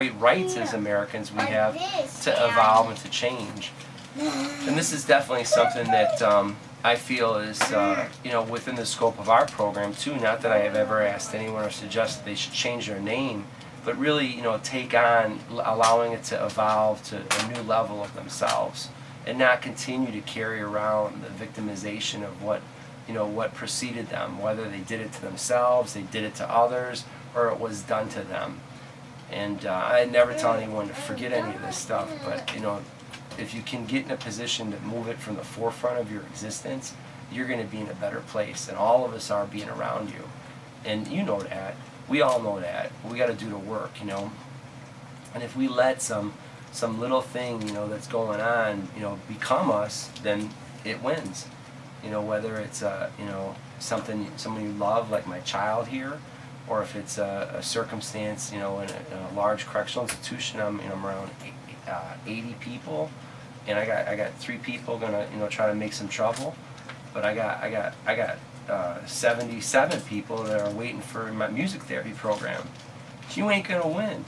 great rights as Americans we have to evolve and to change. And this is definitely something that I feel is within the scope of our program too. Not that I have ever asked anyone or suggested they should change their name, but really take on allowing it to evolve to a new level of themselves, and not continue to carry around the victimization of what preceded them, whether they did it to themselves, they did it to others, or it was done to them. And I never tell anyone to forget any of this stuff, but if you can get in a position to move it from the forefront of your existence, you're going to be in a better place. And all of us are being around you. And you know that. We all know that. We got to do the work, And if we let some little thing, that's going on, become us, then it wins. Whether it's, something, someone you love, like my child here, or if it's a circumstance, in a large correctional institution. I'm around 80 people, and I got 3 people gonna try to make some trouble, but I got 77 people that are waiting for my music therapy program. You ain't gonna win.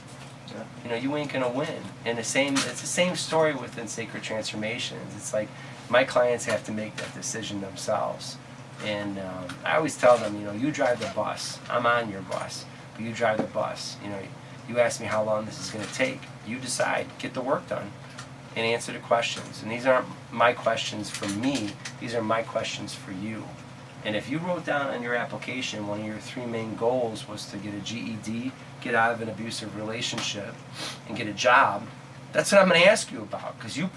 Yeah. You ain't gonna win. And it's the same story within Sacred Transformations. It's like my clients have to make that decision themselves. And I always tell them, you drive the bus. I'm on your bus, but you drive the bus. You ask me how long this is going to take. You decide. Get the work done and answer the questions. And these aren't my questions for me. These are my questions for you. And if you wrote down on your application one of your 3 main goals was to get a GED, get out of an abusive relationship, and get a job, that's what I'm going to ask you about, because you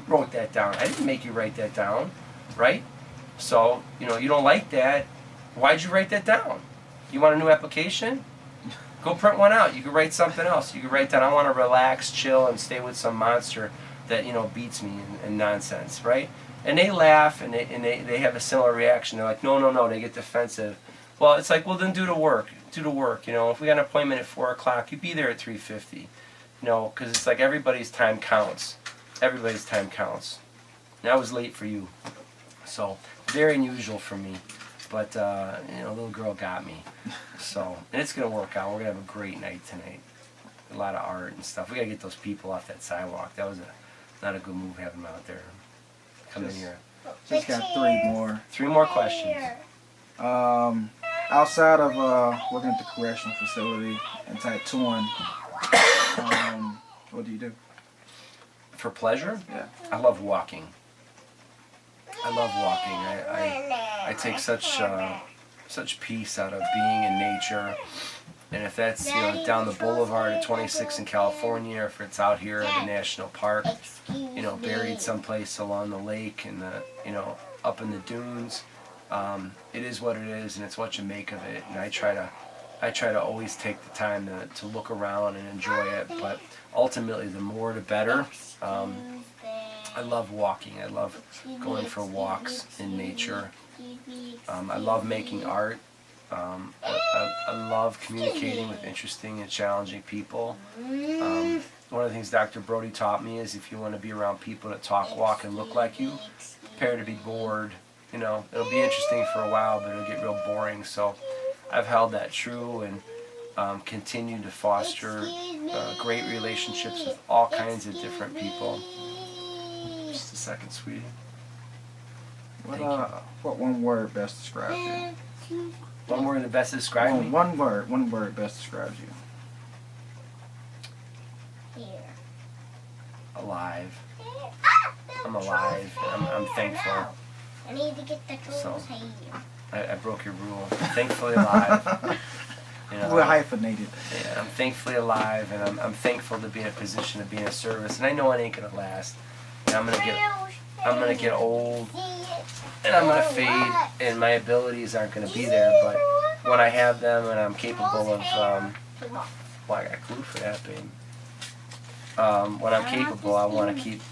wrote that down. I didn't make you write that down, right? So, you don't like that. Why'd you write that down? You want a new application? Go print one out. You could write something else. You could write down, I want to relax, chill, and stay with some monster that, beats me and nonsense, right? And they laugh, and they have a similar reaction. They're like, no, they get defensive. Well, it's like, well, then do the work. Do the work, If we got an appointment at 4 o'clock, you be there at 3:50. Because it's like everybody's time counts. Everybody's time counts. And I was late for you. So, very unusual for me, but little girl got me. So, and it's gonna work out. We're gonna have a great night tonight. A lot of art and stuff. We gotta get those people off that sidewalk. That was not a good move having them out there. Come in here. Just got 3 more. 3 more questions. Outside of working at the correctional facility and tattooing, what do you do? For pleasure? Yeah. I love walking. I take such peace out of being in nature, and if that's down the boulevard at 26 in California, or if it's out here at the national park, buried someplace along the lake and up in the dunes, it is what it is, and it's what you make of it. And I try to always take the time to look around and enjoy it, but ultimately the more the better. I love walking. I love going for walks in nature. I love making art. I love communicating with interesting and challenging people. One of the things Dr. Brody taught me is if you want to be around people that talk, walk, and look like you, prepare to be bored. It'll be interesting for a while, but it'll get real boring. So I've held that true and continued to foster great relationships with all kinds of different people. Just a second, sweetie. What one word best describes you? One word that best describes me? One word best describes you. Alive. I'm alive. I'm thankful. I need to get the tools here. I broke your rule. I'm thankfully alive. We're hyphenated. Yeah, I'm thankfully alive, and I'm thankful to be in a position to be in a service. And I know it ain't gonna last. And I'm gonna get old, and I'm gonna fade, and my abilities aren't gonna be there. But when I have them, and I'm capable of, well, I got glue for that, babe. When I'm capable, I want to keep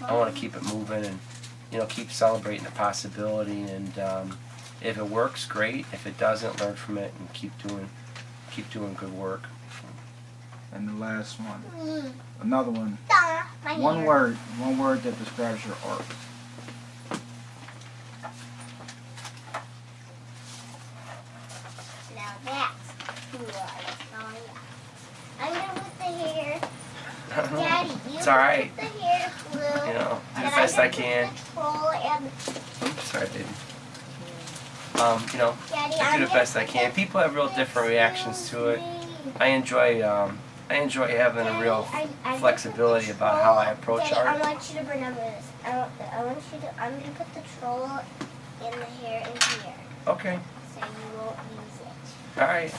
it moving, and keep celebrating the possibility. And if it works, great. If it doesn't, learn from it and keep doing good work. And the last one, another one. One word that describes your art. Now that's cool. I'm gonna put the hair Daddy, It's all right. put the hair blue. You know, do the and best I'm I gonna can. put the troll and Oops, sorry, baby. You know, Daddy, I do I'm the best I gonna can. put People have real the different reactions to it. Scooby. I enjoy having a real I flexibility about how I approach Daddy, I art. want you to remember this. I want you to. I'm gonna put the troll in the hair in here, Okay, so you won't use it. all right,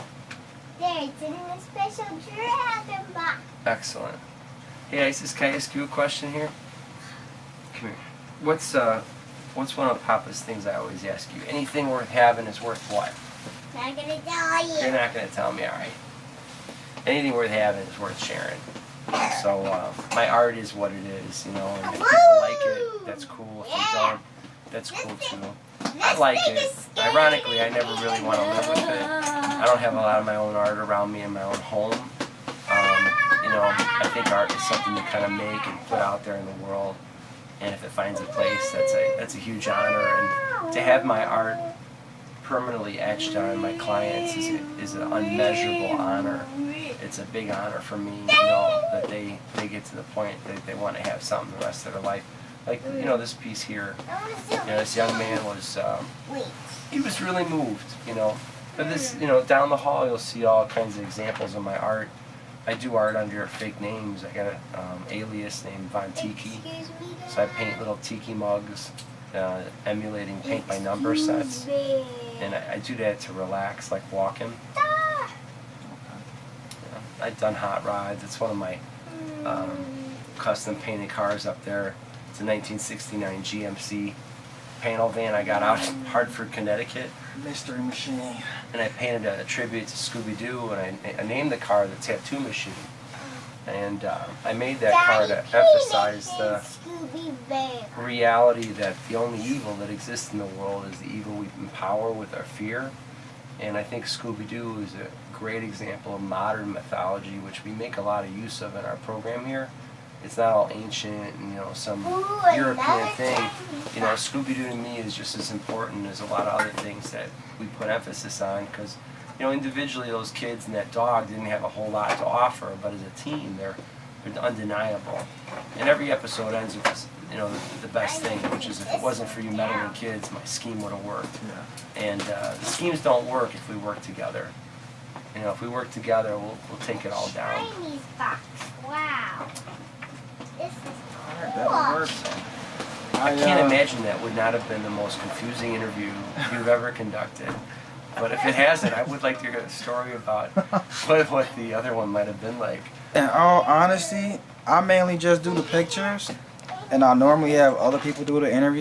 There, it's in a special dragon box. excellent. Hey, Isis, can I ask you a question here? Come here. What's one of Papa's things I always ask you? Anything worth having is worth what? Not gonna tell you. You're not gonna tell me, all right? Anything worth having is worth sharing. So my art is what it is, you know. And if people like it, that's cool. If they don't, that's cool too. I like it. Ironically, I never really want to live with it. I don't have a lot of my own art around me in my own home. You know, I think art is something to kind of make and put out there in the world. And if it finds a place, that's a huge honor. And to have my art permanently etched on my clients is an unmeasurable honor. It's a big honor for me, you know, that they get to the point that they want to have something the rest of their life. Like, you know, this piece here, you know, this young man was, he was really moved, you know. But this, you know, down the hall you'll see all kinds of examples of my art. I do art under fake names. I got an alias named Von Tiki. So I paint little tiki mugs, emulating paint by number sets. And I do that to relax, like walking. I've done hot rods. It's one of my custom painted cars up there. It's a 1969 GMC panel van I got out in Hartford, Connecticut. Mystery machine. And I painted a tribute to Scooby-Doo, and I named the car the Tattoo Machine. And I made that car to emphasize the reality that the only evil that exists in the world is the evil we empower with our fear. And I think Scooby-Doo is a great example of modern mythology, which we make a lot of use of in our program here. It's not all ancient and, you know, some European thing. You know, Scooby-Doo to me is just as important as a lot of other things that we put emphasis on, because, you know, individually those kids and that dog didn't have a whole lot to offer, but as a team they're undeniable. And every episode ends with this, you know, the best thing, which is if it wasn't for you meddling kids, my scheme would have worked. Yeah. And the schemes don't work if we work together. You know, if we work together, we'll take it all down. Chinese box. Wow. This is Alright, cool. that works. I can't imagine that would not have been the most confusing interview you've ever conducted. But if it hasn't, I would like to hear a story about what the other one might have been like. In all honesty, I mainly just do the pictures, and I normally have other people do the interview.